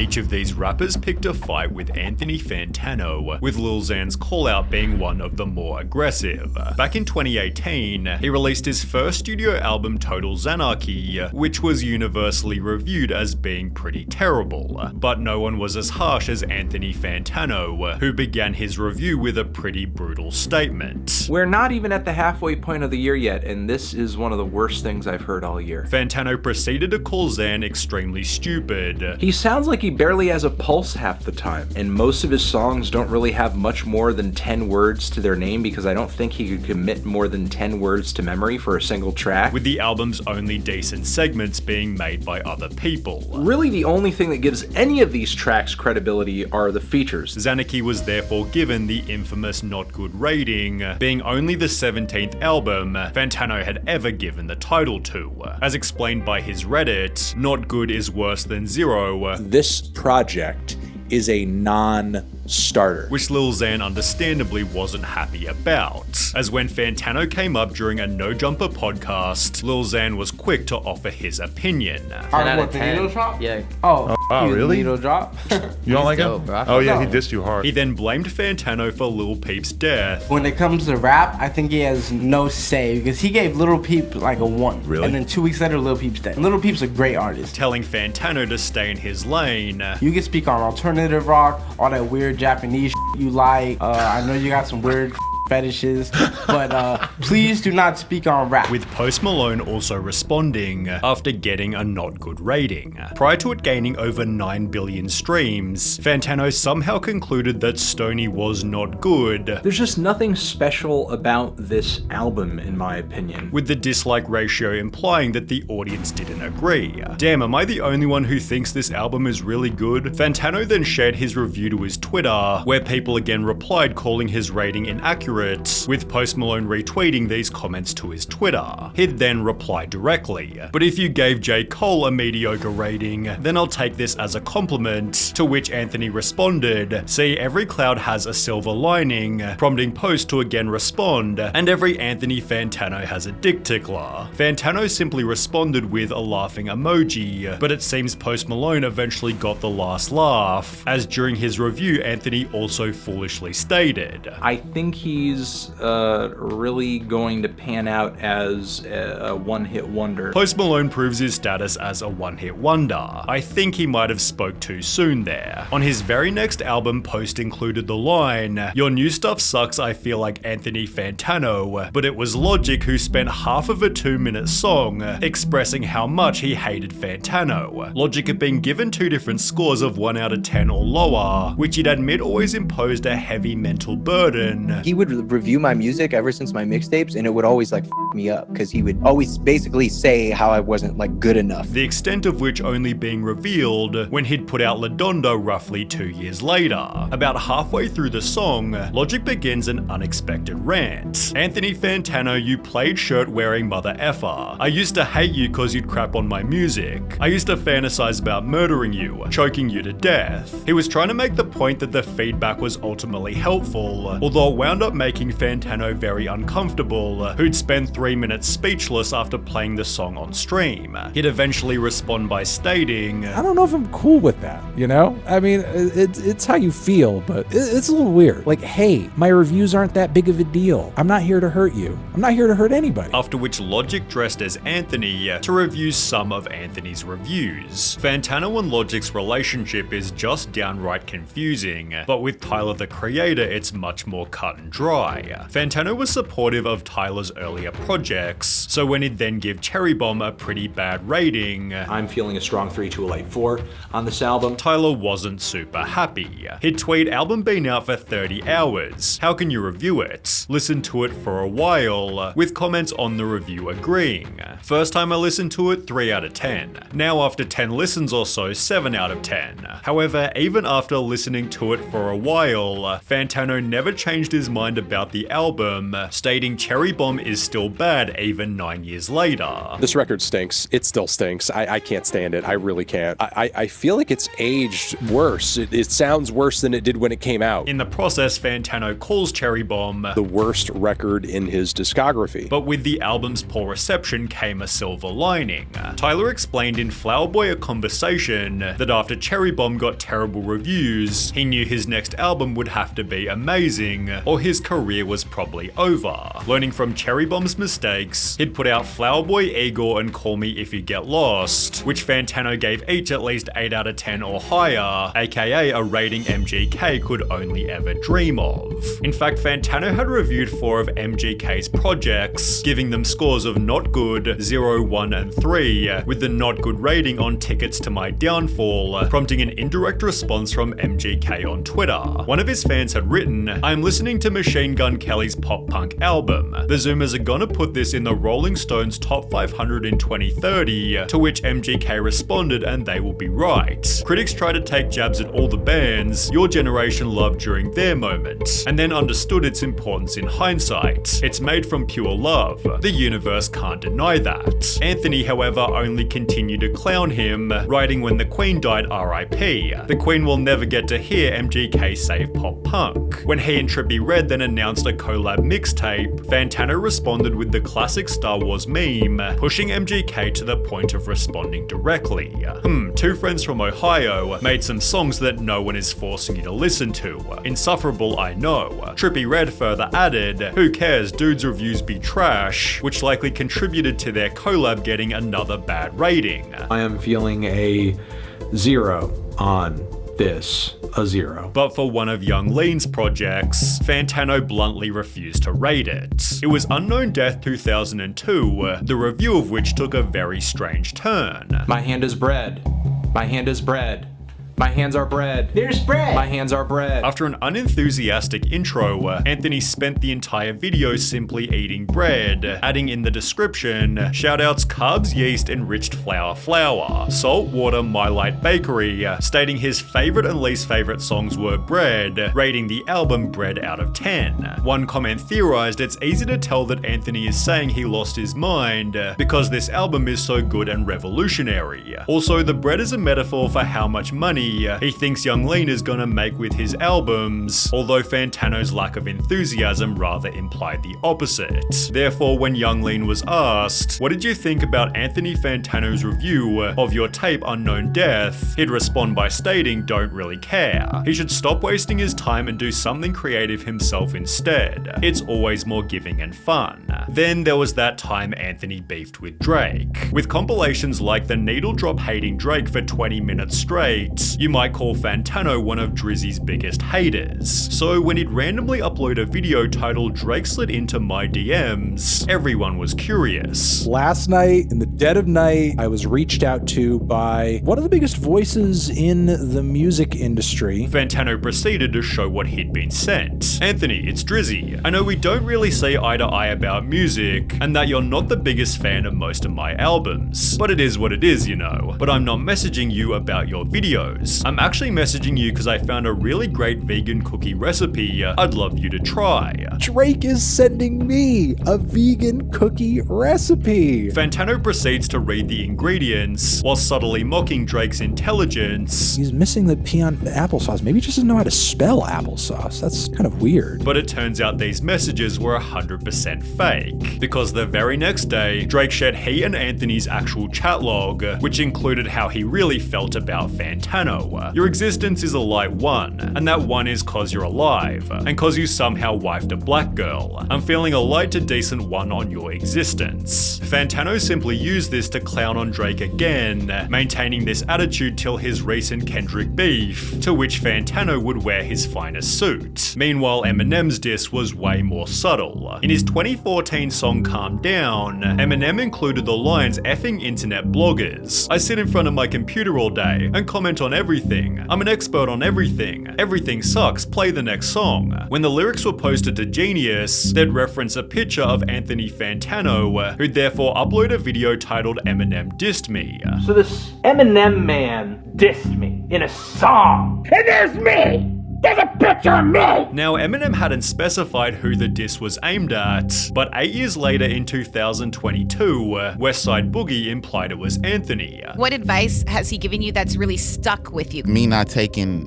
Each of these rappers picked a fight with Anthony Fantano, with Lil Xan's call-out being one of the more aggressive. Back in 2018, he released his first studio album Total Xanarchy, which was universally reviewed as being pretty terrible. But no one was as harsh as Anthony Fantano, who began his review with a pretty brutal statement. We're not even at the halfway point of the year yet, and this is one of the worst things I've heard all year. Fantano proceeded to call Xan extremely stupid. He sounds like he barely has a pulse half the time, and most of his songs don't really have much more than 10 words to their name because I don't think he could commit more than 10 words to memory for a single track. With the album's only decent segments being made by other people. Really, the only thing that gives any of these tracks credibility are the features. Xanarchy was therefore given the infamous not good rating, being only the 17th album Fantano had ever given the title to. As explained by his Reddit, not good is worse than zero. This project is a non-starter. Which Lil Xan understandably wasn't happy about, as when Fantano came up during a No Jumper podcast, Lil Xan was quick to offer his opinion. 10 out of 10. Needle drop? Yeah. Oh, wow, really? Needle drop? You don't like him? Bro. Oh yeah, he dissed you hard. He then blamed Fantano for Lil Peep's death. When it comes to rap, I think he has no say because he gave Lil Peep like a 1. Really? And then 2 weeks later, Lil Peep's dead. Lil Peep's a great artist. Telling Fantano to stay in his lane. You can speak on alternative rock, all that weird Japanese you like. I know you got some weird fetishes, but please do not speak on rap. With Post Malone also responding after getting a not good rating. Prior to it gaining over 9 billion streams, Fantano somehow concluded that Stoney was not good. There's just nothing special about this album, in my opinion. With the dislike ratio implying that the audience didn't agree. Damn, am I the only one who thinks this album is really good? Fantano then shared his review to his Twitter, where people again replied calling his rating inaccurate, with Post Malone retweeting these comments to his Twitter. He'd then reply directly, "But if you gave J. Cole a mediocre rating, then I'll take this as a compliment," to which Anthony responded, "See, every cloud has a silver lining," prompting Post to again respond, "And every Anthony Fantano has a dick tickler." Fantano simply responded with a laughing emoji, but it seems Post Malone eventually got the last laugh, as during his review Anthony also foolishly stated, I think he's really going to pan out as a one-hit wonder. Post Malone proves his status as a one-hit wonder. I think he might have spoke too soon there. On his very next album, Post included the line, "Your new stuff sucks, I feel like Anthony Fantano," but it was Logic who spent half of a 2-minute song expressing how much he hated Fantano. Logic had been given 2 different scores of 1 out of 10 or lower, which he'd admit always imposed a heavy mental burden. He would review my music ever since my mixtapes, and it would always like me up because he would always basically say how I wasn't like good enough. The extent of which only being revealed when he'd put out La Donda roughly 2 years later. About halfway through the song, Logic begins an unexpected rant. "Anthony Fantano, you plaid shirt wearing mother effer. I used to hate you cause you'd crap on my music. I used to fantasize about murdering you, choking you to death." He was trying to make the point that the feedback was ultimately helpful, although it wound up making Fantano very uncomfortable, who'd spend 3 minutes speechless after playing the song on stream. He'd eventually respond by stating, I don't know if I'm cool with that, you know? I mean, it's how you feel, but it's a little weird. Like, hey, my reviews aren't that big of a deal. I'm not here to hurt you. I'm not here to hurt anybody. After which Logic dressed as Anthony to review some of Anthony's reviews. Fantano and Logic's relationship is just downright confusing, but with Tyler the Creator it's much more cut and dry. Fantano was supportive of Tyler's earlier projects, so when he'd then give Cherry Bomb a pretty bad rating, I'm feeling a strong 3 to a light 4 on this album. Tyler wasn't super happy. He'd tweet, "Album been out for 30 hours. How can you review it? Listen to it for a while," with comments on the review agreeing. "First time I listened to it, 3 out of 10. Now after 10 listens or so, 7 out of 10. However, even after listening to it for a while, Fantano never changed his mind about the album, stating Cherry Bomb is still bad bad even 9 years later. This record stinks. It still stinks. I can't stand it. I really can't. I feel like it's aged worse. It sounds worse than it did when it came out. In the process, Fantano calls Cherry Bomb the worst record in his discography. But with the album's poor reception came a silver lining. Tyler explained in Flower Boy: A Conversation that after Cherry Bomb got terrible reviews, he knew his next album would have to be amazing, or his career was probably over. Learning from Cherry Bomb's mistakes, he'd put out Flower Boy, Igor, and Call Me If You Get Lost, which Fantano gave each at least 8 out of 10 or higher, aka a rating MGK could only ever dream of. In fact, Fantano had reviewed 4 of MGK's projects, giving them scores of not good, 0, 1, and 3, with the not good rating on Tickets to My Downfall, prompting an indirect response from MGK on Twitter. One of his fans had written, "I'm listening to Machine Gun Kelly's pop punk album. The Zoomers are gonna put this in the Rolling Stones top 500 in 2030, to which MGK responded, and they will be right. Critics try to take jabs at all the bands your generation loved during their moment, and then understood its importance in hindsight. It's made from pure love. The universe can't deny that." Anthony, however, only continued to clown him, writing, "When the Queen died, RIP. The Queen will never get to hear MGK save pop punk." When he and Trippie Redd then announced a collab mixtape, Fantano responded with the classic Star Wars meme, pushing MGK to the point of responding directly. Two friends from Ohio made some songs that no one is forcing you to listen to. Insufferable, I know. Trippie Redd further added, "Who cares, dudes' reviews be trash," which likely contributed to their collab getting another bad rating. I am feeling a 0 on this. A 0. But for one of Young Lean's projects, Fantano bluntly refused to rate it. It was Unknown Death 2002, the review of which took a very strange turn. My hand is bread. My hand is bread. My hands are bread. There's bread. My hands are bread. After an unenthusiastic intro, Anthony spent the entire video simply eating bread, adding in the description, shoutouts carbs, yeast, enriched flour, salt, water, My Light Bakery, stating his favorite and least favorite songs were bread, rating the album bread out of 10. One comment theorized it's easy to tell that Anthony is saying he lost his mind because this album is so good and revolutionary. Also, the bread is a metaphor for how much money he thinks Young Lean is gonna make with his albums, although Fantano's lack of enthusiasm rather implied the opposite. Therefore, when Young Lean was asked, "What did you think about Anthony Fantano's review of your tape Unknown Death?" he'd respond by stating, "Don't really care. He should stop wasting his time and do something creative himself instead. It's always more giving and fun." Then there was that time Anthony beefed with Drake. With compilations like the needle drop hating Drake for 20 minutes straight, you might call Fantano one of Drizzy's biggest haters. So when he'd randomly upload a video titled "Drake Slid Into My DMs," everyone was curious. Last night, in the dead of night, I was reached out to by one of the biggest voices in the music industry. Fantano proceeded to show what he'd been sent. "Anthony, it's Drizzy. I know we don't really see eye to eye about music, and that you're not the biggest fan of most of my albums, but it is what it is, you know. But I'm not messaging you about your videos. I'm actually messaging you because I found a really great vegan cookie recipe I'd love you to try." Drake is sending me a vegan cookie recipe. Fantano proceeds to read the ingredients while subtly mocking Drake's intelligence. He's missing the peon applesauce. Maybe he just doesn't know how to spell applesauce. That's kind of weird. But it turns out these messages were 100% fake, because the very next day, Drake shared he and Anthony's actual chat log, which included how he really felt about Fantano. "Your existence is a light one, and that one is cause you're alive, and cause you somehow wifed a black girl. I'm feeling a light to decent one on your existence." Fantano simply used this to clown on Drake again, maintaining this attitude till his recent Kendrick beef, to which Fantano would wear his finest suit. Meanwhile, Eminem's diss was way more subtle. In his 2014 song Calm Down, Eminem included the lines "effing internet bloggers. I sit in front of my computer all day and comment on everything. I'm an expert on everything. Everything sucks. Play the next song." When the lyrics were posted to Genius, they'd reference a picture of Anthony Fantano, who'd therefore upload a video titled "Eminem Dissed Me." So this Eminem man dissed me in a song. And there's me! There's a picture of me! Now, Eminem hadn't specified who the diss was aimed at, but 8 years later in 2022, West Side Boogie implied it was Anthony. What advice has he given you that's really stuck with you? Me not taking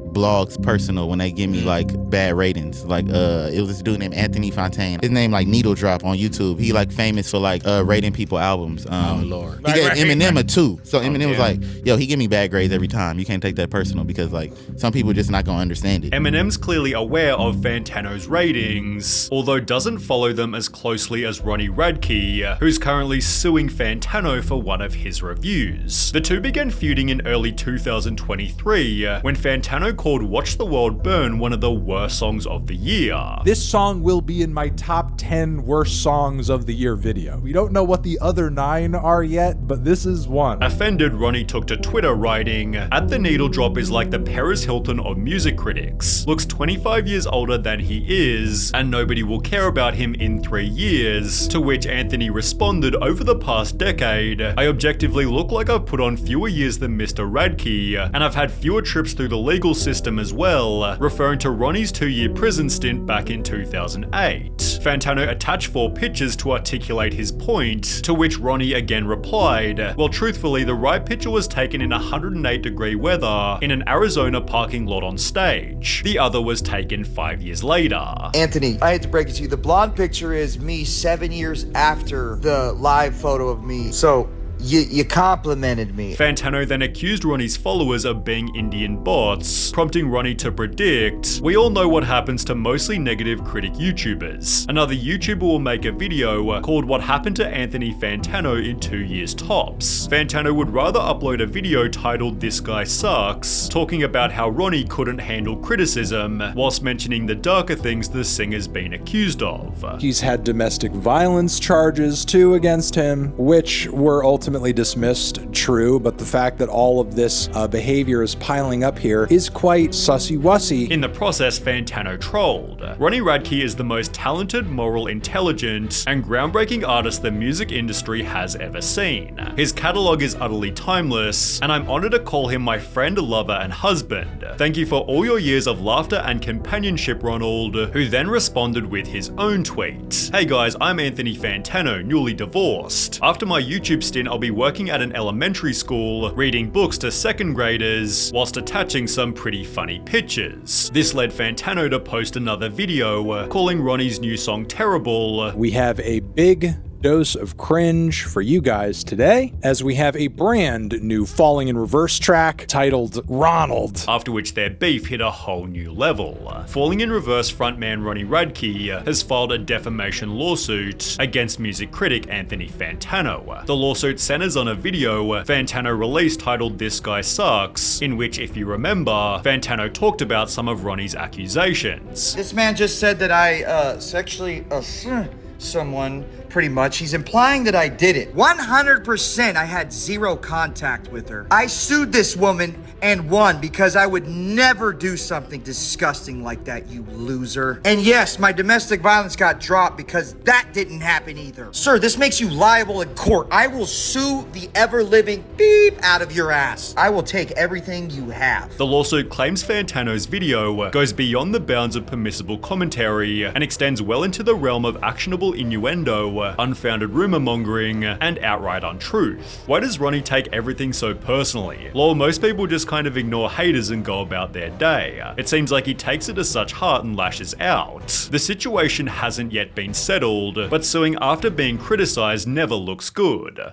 blogs personal when they give me like bad ratings. Like it was this dude named Anthony Fantano. His name like Needle Drop on YouTube. He like famous for like rating people albums. Oh Lord. He gave Eminem a 2. So Eminem was like, yo, he give me bad grades every time. You can't take that personal because like some people just not gonna understand it. Eminem's clearly aware of Fantano's ratings, although doesn't follow them as closely as Ronnie Radke, who's currently suing Fantano for one of his reviews. The two began feuding in early 2023 when Fantano called Watch the World Burn one of the worst songs of the year. This song will be in my top 10 worst songs of the year video. We don't know what the other 9 are yet, but this is one. Offended, Ronnie took to Twitter writing, "At the Needle Drop is like the Paris Hilton of music critics. Looks 25 years older than he is, and nobody will care about him in 3 years." To which Anthony responded, "Over the past decade, I objectively look like I've put on fewer years than Mr. Radke, and I've had fewer trips through the legal system as well," referring to Ronnie's 2-year prison stint back in 2008. Fantano attached 4 pictures to articulate his point, to which Ronnie again replied, "Well, truthfully, the right picture was taken in 108-degree weather in an Arizona parking lot on stage. The other was taken 5 years later." Anthony, I hate to break it to you. The blonde picture is me 7 years after the live photo of me. So you complimented me. Fantano then accused Ronnie's followers of being Indian bots, prompting Ronnie to predict, "We all know what happens to mostly negative critic YouTubers. Another YouTuber will make a video called What Happened to Anthony Fantano in 2 years tops. Fantano would rather upload a video titled This Guy Sucks, talking about how Ronnie couldn't handle criticism, whilst mentioning the darker things the singer's been accused of." He's had domestic violence charges too against him, which were ultimately dismissed, true, but the fact that all of this behavior is piling up here is quite sussy-wussy. In the process, Fantano trolled. Ronnie Radke is the most talented, moral, intelligent, and groundbreaking artist the music industry has ever seen. His catalog is utterly timeless, and I'm honored to call him my friend, lover, and husband. Thank you for all your years of laughter and companionship, Ronald, who then responded with his own tweet. "Hey guys, I'm Anthony Fantano, newly divorced. After my YouTube stint, I'll be working at an elementary school, reading books to 2nd graders, whilst attaching some pretty funny pictures." This led Fantano to post another video, calling Ronnie's new song terrible. We have a big dose of cringe for you guys today, as we have a brand new Falling in Reverse track titled Ronald. After which their beef hit a whole new level. Falling in Reverse frontman Ronnie Radke has filed a defamation lawsuit against music critic Anthony Fantano. The lawsuit centers on a video Fantano released titled This Guy Sucks, in which, if you remember, Fantano talked about some of Ronnie's accusations. This man just said that I sexually assaulted someone, pretty much. He's implying that I did it. 100% I had zero contact with her. I sued this woman and won because I would never do something disgusting like that, you loser. And yes, my domestic violence got dropped because that didn't happen either. Sir, this makes you liable in court. I will sue the ever-living beep out of your ass. I will take everything you have. The lawsuit claims Fantano's video goes beyond the bounds of permissible commentary and extends well into the realm of actionable innuendo, unfounded rumor mongering, and outright untruth. Why does Ronnie take everything so personally? Lol, most people just kind of ignore haters and go about their day. It seems like he takes it to such heart and lashes out. The situation hasn't yet been settled, but suing after being criticized never looks good.